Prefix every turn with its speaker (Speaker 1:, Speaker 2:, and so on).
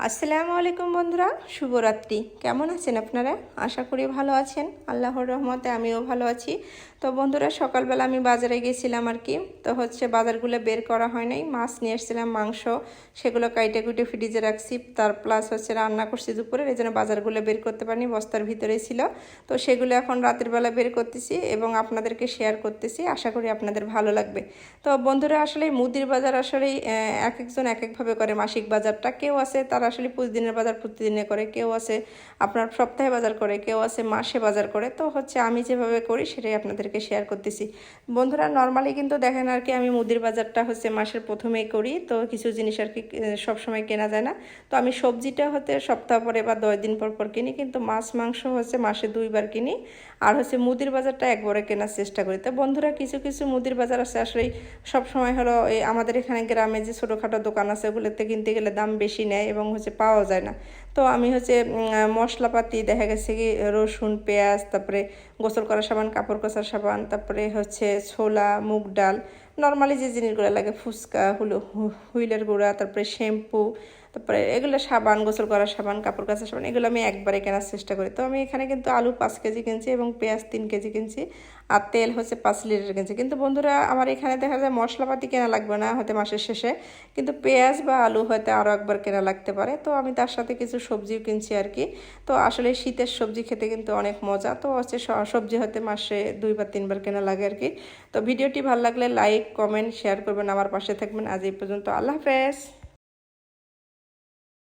Speaker 1: আসসালামু আলাইকুম বন্ধুরা, শুভরাত্রি। কেমন আছেন আপনারা? আশা করি ভালো আছেন। আল্লাহর রহমতে আমিও ভালো আছি। তো বন্ধুরা, সকালবেলা আমি বাজারে গেছিলাম আর কি। তো বাজারগুলো বের করা হয় নাই। মাছ নিয়ে এসেছিলাম, মাংস, সেগুলো কাইটে কুইটে ফ্রিজে রাখছি। তার প্লাস রান্না করছি দুপুরে, এই জন্য বাজারগুলো বের করতে পারিনি, বস্তার ভিতরেই ছিল। তো সেগুলো এখন রাতের বেলা বের করতেছি এবং আপনাদেরকে শেয়ার করতেছি। আশা করি আপনাদের ভালো লাগবে। তো বন্ধুরা, আসলে মুদির বাজার আসলে এক একজন এক একভাবে করে মাসিক বাজারটা। কেউ আছে তারা আসলে প্রতিদিনের বাজার প্রতিদিনে করে, কেউ আছে আপনার সপ্তাহে বাজার করে, কেউ আছে মাসে বাজার করে। তো আমি যেভাবে করি সেটাই আপনাদেরকে শেয়ার করতেছি। বন্ধুরা, নর্মালি কিন্তু দেখেন আর কি, আমি মুদির বাজারটা মাসের প্রথমেই করি। তো কিছু জিনিস আর কি সবসময় কেনা যায় না। তো আমি সবজিটা সপ্তাহ পরে বা 10 দিন পর পর কিনি, কিন্তু মাছ মাংস মাসে 2বার কিনি। আর মুদির বাজারটা একবারে কেনার চেষ্টা করি। তো বন্ধুরা, কিছু কিছু মুদির বাজার আছে আসলে সবসময় এই আমাদের এখানে গ্রামে যে ছোটোখাটো দোকান আছে ওগুলোতে কিনতে গেলে দাম বেশি নেয় এবং পাওয়া যায় না। তো আমি মশলাপাতি দেখা গেছে কি রসুন, পেঁয়াজ, তারপরে গোসল করা সাবান, কাপড় কাচার সাবান, তারপরে ছোলা, মুগ ডাল, নর্মালি যে জিনিসগুলো লাগে, ফুচকা, হুইলের গুঁড়া, তারপরে শ্যাম্পু, তারপরে এগুলো সাবান, গোসল করার সাবান, কাপড় কাচার সাবান, এগুলো আমি একবারে কেনার চেষ্টা করি। তো আমি এখানে কিন্তু আলু 5 কেজি কিনছি এবং পেঁয়াজ 3 কেজি কিনছি, আর তেল 5 লিটার কিনছি। কিন্তু বন্ধুরা, আমার এখানে দেখা যায় মশলাপাতি কেনা লাগবে না মাসের শেষে, কিন্তু পেঁয়াজ বা আলু আরও একবার কেনা লাগতে পারে। তো আমি তার সাথে কিছু সবজিও কিনছি আর কি। তো আসলে শীতের সবজি খেতে কিন্তু অনেক মজা। তো সবজি মাসে 2 বা 3বার কেনা লাগে আর কি। তো ভিডিওটি ভালো লাগলে লাইক, কমেন্ট, শেয়ার করবেন, আমার পাশে থাকবেন। আজ এই পর্যন্ত। আল্লাহ হাফেজ।